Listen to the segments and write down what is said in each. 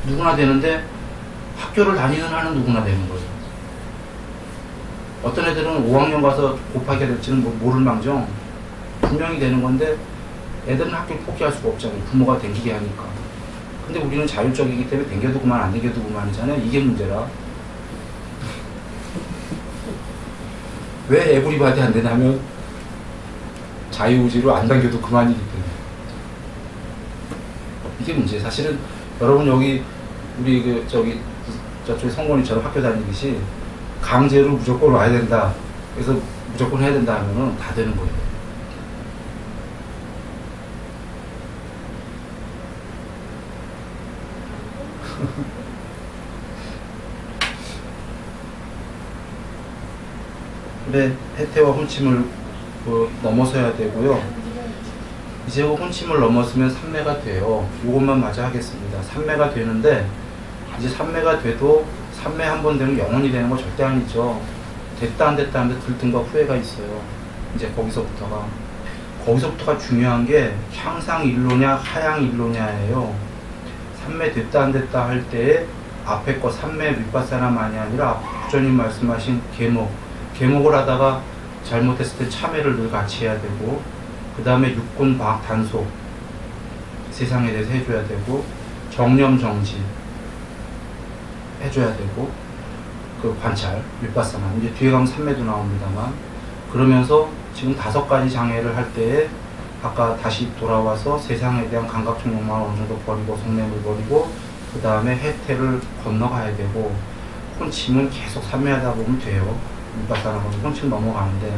누구나 되는데 학교를 다니는 한은 누구나 되는 거예요. 어떤 애들은 5학년 가서 곱하기가 될지는 모를 망정 분명히 되는 건데 애들은 학교를 포기할 수가 없잖아요. 부모가 댕기게 하니까. 근데 우리는 자율적이기 때문에 댕겨도 그만 안 댕겨도 그만이잖아요. 이게 문제라. 왜 에브리바디 안 되냐면 자유의지로 안 당겨도 그만이기 때문에. 이게 문제예요. 사실은 여러분 여기 우리 저쪽에 성건이처럼 학교 다니듯이 강제로 무조건 와야 된다. 그래서 무조건 해야 된다 하면은 다 되는 거예요. 근데 해태와 혼침을 넘어서야 되고요. 이제 혼침을 넘었으면 삼매가 돼요. 이것만 마저 하겠습니다. 삼매가 되는데 이제 삼매가 돼도 삼매 한 번 되면 영원히 되는 거 절대 아니죠. 됐다 안 됐다 하는데 들뜬과 후회가 있어요. 이제 거기서부터가 중요한 게 향상일로냐 하향일로냐예요. 삼매 됐다 안 됐다 할 때에 앞에 거 삼매 윗바사나만이 아니라 부처님 말씀하신 계목을 하다가 잘못했을 때 참회를 늘 같이 해야 되고, 그 다음에 육군 단속 세상에 대해서 해줘야 되고, 정념 정지 해줘야 되고, 그 관찰 윗바사나 이제 뒤에 가면 삼매도 나옵니다만, 그러면서 지금 5가지 장애를 할 때에 아까 다시 돌아와서 세상에 대한 감각적 욕망을 어느 정도 버리고 속냄을 버리고 그 다음에 해태를 건너가야 되고, 혼침은 계속 삼매하다 보면 돼요. 윗바사나가 혼침 넘어가는데,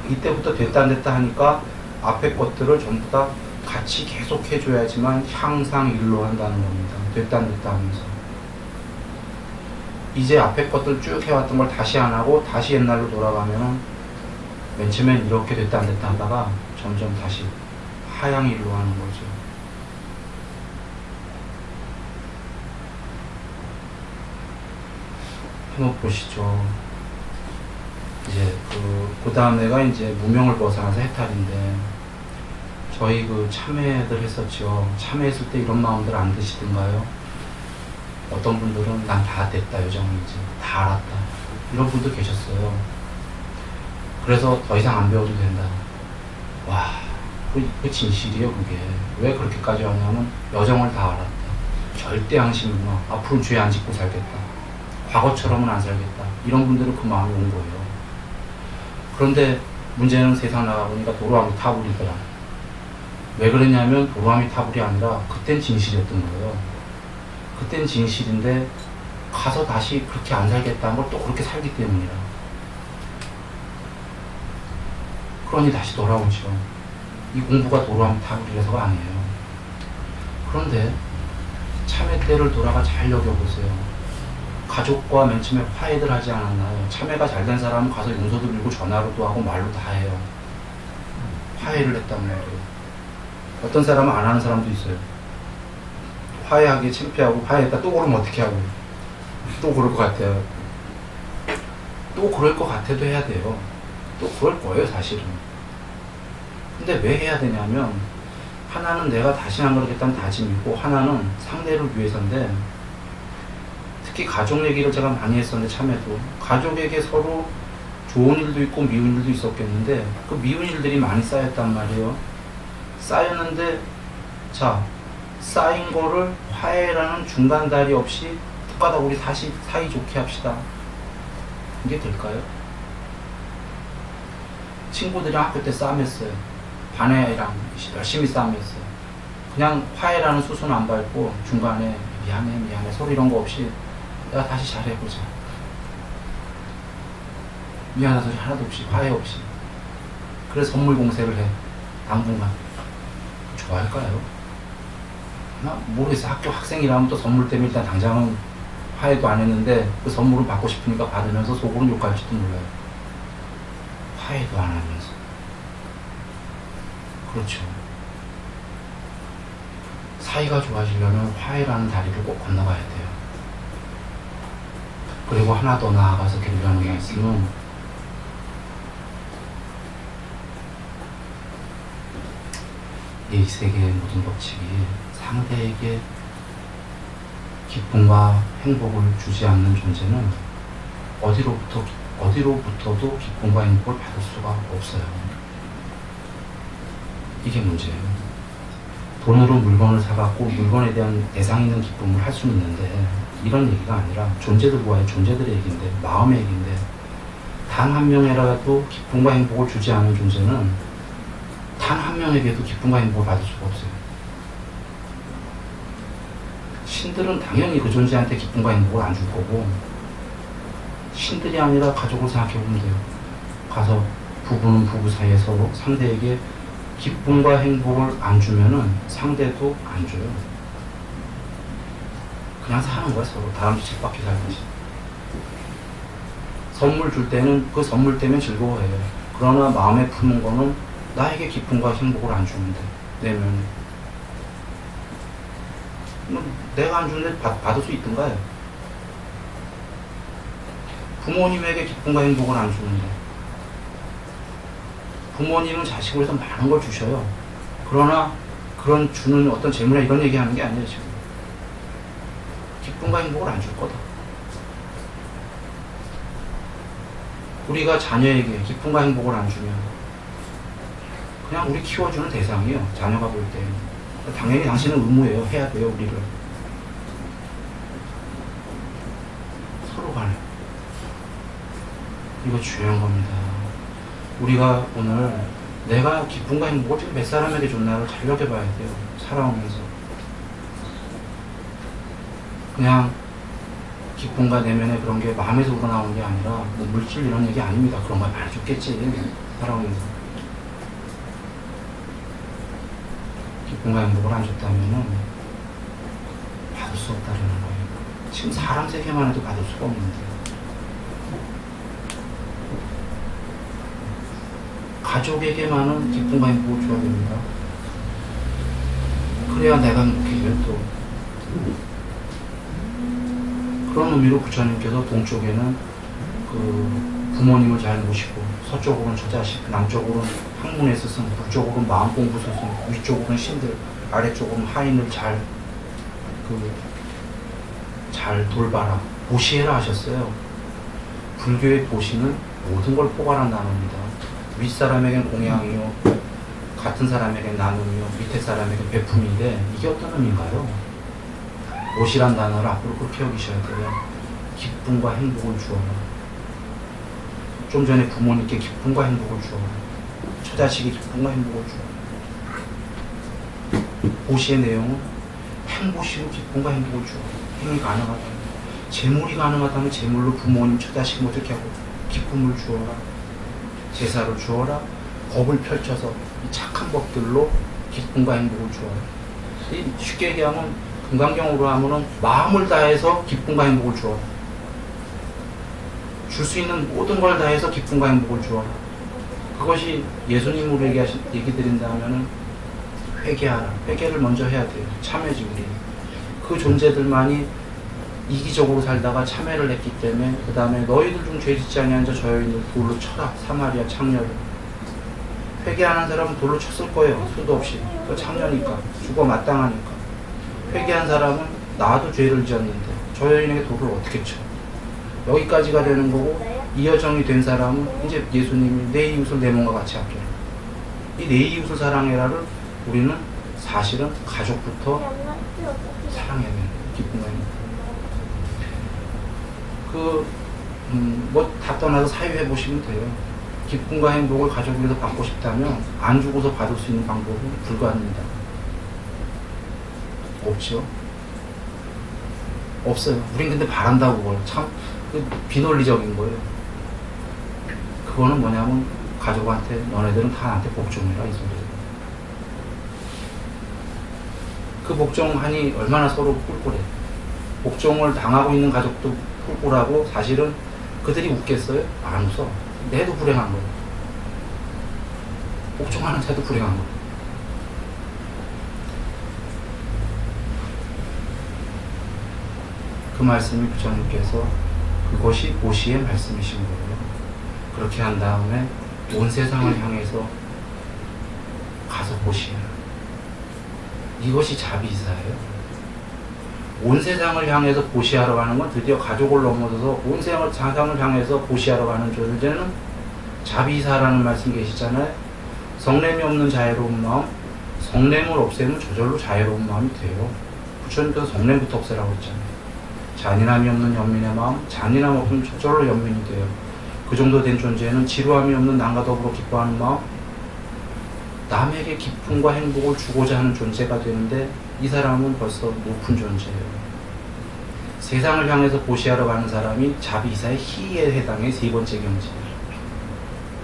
이때부터 됐다 안 됐다 하니까 앞에 것들을 전부 다 같이 계속 해줘야지만 향상일로 한다는 겁니다. 됐다 안 됐다 하면서. 이제 앞에 것들 쭉 해왔던 걸 다시 안 하고 다시 옛날로 돌아가면 맨 처음엔 이렇게 됐다 안 됐다 하다가 점점 다시 하향일로 하는 거죠. 한번 보시죠. 이제 그 다음에가 이제 무명을 벗어나서 해탈인데, 저희 참회들 했었죠. 참회했을 때 이런 마음들 안 드시던가요? 어떤 분들은 난 다 됐다, 요정이지, 다 알았다, 이런 분도 계셨어요. 그래서 더 이상 안 배워도 된다. 와, 그 진실이에요. 그게 왜 그렇게까지 하냐면 여정을 다 알았다, 절대 양심이구나, 앞으로는 죄 안 짓고 살겠다, 과거처럼은 안 살겠다, 이런 분들은 그 마음이 온 거예요. 그런데 문제는 세상 나가보니까 도로아미 타불이더라. 왜 그러냐면 도로아미 타불이 아니라 그땐 진실이었던 거예요. 그땐 진실인데 가서 다시 그렇게 안 살겠다는 걸 또 그렇게 살기 때문이라. 그러니 다시 돌아오죠. 이 공부가 도로아미 타불이라서가 아니에요. 그런데 참회 때를 돌아가 잘 여겨보세요. 가족과 맨 처음에 화해를 하지 않았나요? 참회가 잘 된 사람은 가서 용서도 빌고 전화로도 하고 말로 다 해요. 화해를 했단 말이에요. 어떤 사람은 안 하는 사람도 있어요. 화해하기 창피하고, 화해했다 또 그러면 어떻게 하고, 또 그럴 것 같아요. 또 그럴 것 같아도 해야 돼요. 또 그럴 거예요, 사실은. 근데 왜 해야 되냐면, 하나는 내가 다시 안 그러겠다는 다짐이고, 하나는 상대를 위해서인데, 특히 가족 얘기를 제가 많이 했었는데, 참에도 가족에게 서로 좋은 일도 있고 미운 일도 있었겠는데, 그 미운 일들이 많이 쌓였단 말이에요. 쌓였는데, 자, 쌓인 거를 화해라는 중간다리 없이 툭가다 우리 다시 사이좋게 합시다, 이게 될까요? 친구들이랑 학교 때 싸움했어요. 반애랑 열심히 싸움했어요. 그냥 화해라는 수순 안 밟고 중간에 미안해 서로 이런 거 없이 내가 다시 잘해보자, 미안한 소리 하나도 없이, 화해 없이. 그래서 선물 공세를 해, 당분간. 좋아할까요? 나 모르겠어요. 학교 학생이라면 또 선물 때문에 일단 당장은 화해도 안 했는데 그 선물을 받고 싶으니까 받으면서 속으로 욕할지도 몰라요. 화해도 안 하면서. 그렇죠. 사이가 좋아지려면 화해라는 다리를 꼭 건너가야 돼요. 그리고 하나 더 나아가서 드리려는 말씀은, 이 세계의 모든 법칙이 상대에게 기쁨과 행복을 주지 않는 존재는 어디로부터도 기쁨과 행복을 받을 수가 없어요. 이게 문제예요. 돈으로 물건을 사갖고 물건에 대한 대상 있는 기쁨을 할 수는 있는데, 이런 얘기가 아니라 존재들과의 존재들의 얘기인데, 마음의 얘기인데, 단 한 명이라도 기쁨과 행복을 주지 않는 존재는 단 한 명에게도 기쁨과 행복을 받을 수가 없어요. 신들은 당연히 그 존재한테 기쁨과 행복을 안 줄 거고, 신들이 아니라 가족을 생각해 보면 돼요. 가서 부부는 부부 사이에 서로 상대에게 기쁨과 행복을 안 주면은 상대도 안 줘요. 그냥 사는 거야, 서로. 다람쥐 집 밖에 살듯이. 선물 줄 때는 그 선물 때문에 즐거워해요. 그러나 마음에 품은 거는 나에게 기쁨과 행복을 안 주는데, 내면에. 내가 안 주는데 받을 수 있던가요? 부모님에게 기쁨과 행복을 안 주는데, 부모님은 자식을 위해서 많은 걸 주셔요. 그러나 그런 주는 어떤 재물이나 이런 얘기하는 게 아니에요. 지금 기쁨과 행복을 안 줄 거다. 우리가 자녀에게 기쁨과 행복을 안 주면 그냥 우리 키워주는 대상이에요. 자녀가 볼 때. 당연히 당신은 의무예요. 해야 돼요. 우리를. 서로 간에. 이거 중요한 겁니다. 우리가 오늘 내가 기쁨과 행복을 지금 몇 사람에게 줬나를 잘 여겨봐야 돼요. 살아오면서. 그냥 기쁨과 내면의 그런 게 마음에서 우러나오는 게 아니라 뭐 물질 이런 얘기 아닙니다. 그런 거 많이 줬겠지. 살아오면서. 기쁨과 행복을 안 줬다면은 받을 수 없다는 거예요. 지금 사람 세계만 해도 받을 수가 없는데. 가족에게만은 기쁨과 행복을 줘야 됩니다. 그래야 내가 행복해져요. 또 그런 의미로 부처님께서 동쪽에는 그 부모님을 잘 모시고, 서쪽으로는 처자식, 남쪽으로는 학문의 스승, 북쪽으로는 마음공부 스승, 위쪽으로는 신들, 아래쪽으로는 하인을 잘 돌봐라, 보시해라 하셨어요. 불교의 보시는 모든 걸 포괄한다는 겁니다. 윗사람에겐 공양이요, 같은 사람에겐 나눔이요, 밑에 사람에겐 베품인데, 이게 어떤 의미인가요? 보시란 단어를 앞으로 그렇게 여기셔야 돼요. 기쁨과 행복을 주어라. 좀 전에 부모님께 기쁨과 행복을 주어라. 처자식이 기쁨과 행복을 주어라. 보시의 내용은 행보시로 기쁨과 행복을 주어라. 행이 가능하다. 재물이 가능하다면 재물로 부모님, 처자식 뭐 이렇게 하고 기쁨을 주어라. 제사를 주어라. 법을 펼쳐서 이 착한 법들로 기쁨과 행복을 주어라. 쉽게 얘기하면 금강경으로 하면은 마음을 다해서 기쁨과 행복을 주어라. 줄 수 있는 모든 걸 다해서 기쁨과 행복을 주어라. 그것이 예수님으로 얘기 드린다면은 회개하라. 회개를 먼저 해야 돼요. 참회지 우리. 그 존재들만이 이기적으로 살다가 참회를 했기 때문에 그 다음에 너희들 중 죄 짓지 아니한 자 저 여인을 돌로 쳐라. 사마리아 창녀를. 회개하는 사람은 돌로 쳤을 거예요. 수도 없이. 그 창녀니까. 죽어 마땅하니까. 회개한 사람은 나도 죄를 지었는데 저 여인에게 돌을 어떻게 쳐. 여기까지가 되는 거고, 이여정이 된 사람은 이제 예수님이 내 이웃을 내 몸과 같이 아껴라. 이 내 이웃을 사랑해라를 우리는 사실은 가족부터 사랑해야 되는 거예요. 기쁨과 행복. 뭐 다 떠나서 사유해 보시면 돼요. 기쁨과 행복을 가족에서 받고 싶다면 안 주고서 받을 수 있는 방법은 불가합니다. 없죠? 없어요. 우린 근데 바란다고 그걸. 참 비논리적인 거예요. 그거는 뭐냐면 가족한테 너네들은 다 나한테 복종해라 이 소리예요. 그 복종하니 얼마나 서로 꿀꿀해. 복종을 당하고 있는 가족도 꿀꿀하고, 사실은 그들이 웃겠어요? 안 웃어. 내도 불행한 거예요. 복종하는 자도 불행한 거예요. 그 말씀이 부처님께서 그것이 보시의 말씀이신 거예요. 그렇게 한 다음에 온 세상을 향해서 가서 보시라. 이것이 자비사예요. 온 세상을 향해서 보시하러 가는 건 드디어 가족을 넘어서서 온 세상을 향해서 보시하러 가는 존재는 자비사라는 말씀 계시잖아요. 성냄이 없는 자애로운 마음, 성냄을 없애면 저절로 자애로운 마음이 돼요. 부처님께서 성냄부터 없애라고 했잖아요. 잔인함이 없는 연민의 마음, 잔인함 없으면 저절로 연민이 돼요. 그 정도 된 존재는 지루함이 없는 남과 더불어 기뻐하는 마음, 남에게 기쁨과 행복을 주고자 하는 존재가 되는데 이 사람은 벌써 높은 존재예요. 세상을 향해서 보시하러 가는 사람이 자비사의 희에 해당해 세 번째 경지예요.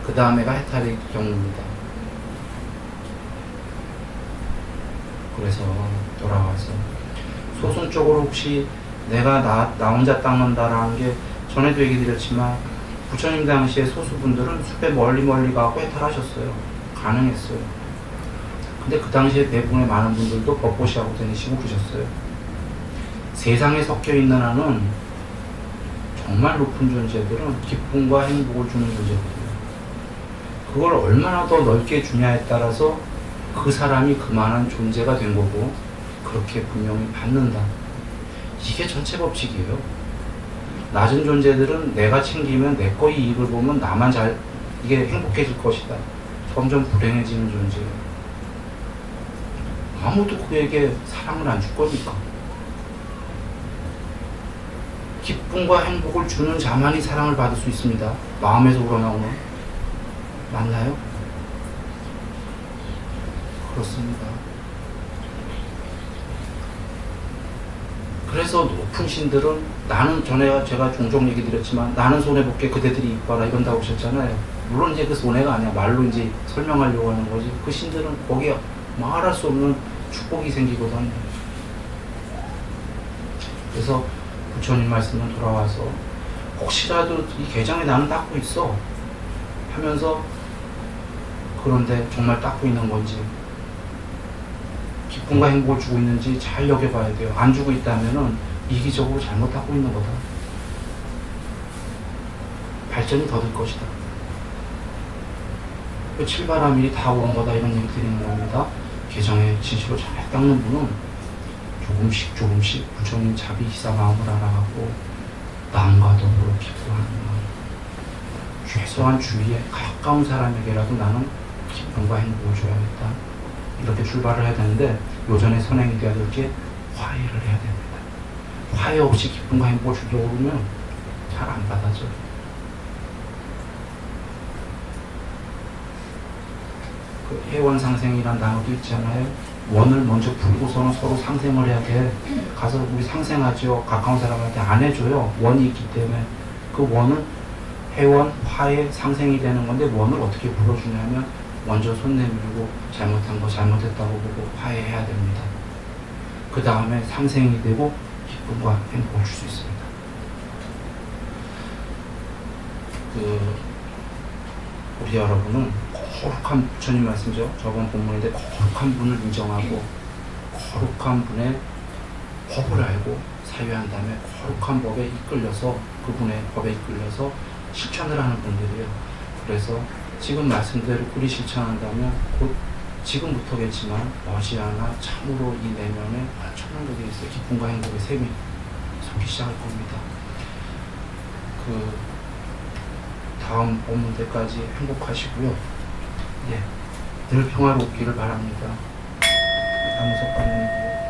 그 다음에가 해탈의 경우입니다. 그래서 돌아와서 소순적으로 혹시 내가 나 혼자 닦는다라는 게 전에도 얘기 드렸지만 부처님 당시에 소수분들은 숲에 멀리 가고 해탈하셨어요. 가능했어요. 근데 그 당시에 대부분의 많은 분들도 법보시하고 다니시고 그러셨어요. 세상에 섞여 있는 한은 정말 높은 존재들은 기쁨과 행복을 주는 존재거든요. 그걸 얼마나 더 넓게 주냐에 따라서 그 사람이 그만한 존재가 된 거고 그렇게 분명히 받는다. 이게 전체 법칙이에요. 낮은 존재들은 내가 챙기면 내 거의 이익을 보면 나만 이게 행복해질 것이다. 점점 불행해지는 존재예요. 아무도 그에게 사랑을 안 줄 거니까. 기쁨과 행복을 주는 자만이 사랑을 받을 수 있습니다. 마음에서 우러나오는. 맞나요? 그렇습니다. 그래서 높은 신들은 나는 전에 제가 종종 얘기 드렸지만 나는 손해볼게 그대들이 이뻐라 이런다고 하셨잖아요. 물론 이제 그 손해가 아니야. 말로 이제 설명하려고 하는 거지. 그 신들은 거기에 말할 수 없는 축복이 생기거든요. 그래서 부처님 말씀은 돌아와서 혹시라도 이 개정에 나는 닦고 있어 하면서 그런데 정말 닦고 있는 건지 기쁨과 행복을 주고 있는지 잘 여겨봐야 돼요. 안 주고 있다면은 이기적으로 잘못 닦고 있는 거다. 발전이 더딜 것이다. 칠바라밀이 다 오른 거다 이런 얘기 드리는 겁니다. 개정에 진실로 잘 닦는 분은 조금씩 부처님 자비 희사 마음을 알아가고 남과 더불어 기뻐하는 마음, 최소한 주위에 가까운 사람에게라도 나는 기쁨과 행복을 줘야겠다. 이렇게 출발을 해야 되는데 요전에 선행이 되어야 될 게 화해를 해야 됩니다. 화해 없이 기쁨과 행복을 주려고 그러면 잘 안 받아져요. 그 해원상생이란 단어도 있잖아요. 원을 먼저 풀고서는 서로 상생을 해야 돼. 가서 우리 상생하죠. 가까운 사람한테 안 해줘요. 원이 있기 때문에. 그 원은 해원, 화해, 상생이 되는 건데 원을 어떻게 풀어주냐면 먼저 손 내밀고 잘못한 거 잘못했다고 보고 화해해야 됩니다. 그 다음에 상생이 되고 기쁨과 행복을 줄 수 있습니다. 우리 여러분은 거룩한 부처님 말씀이죠. 저번 본문인데 거룩한 분을 인정하고 거룩한 분의 법을 알고 사유한 다음에 거룩한 법에 이끌려서 그분의 법에 이끌려서 실천을 하는 분들이에요. 그래서 지금 말씀대로 꾸리 실천한다면 곧 지금부터겠지만 머지않아 참으로 이 내면에 엄청난 것이 있어요. 기쁨과 행복의 샘이 솟기 시작할 겁니다. 다음 본문 때까지 행복하시고요. 늘 평화롭기를 바랍니다. 남우석 관련이고요.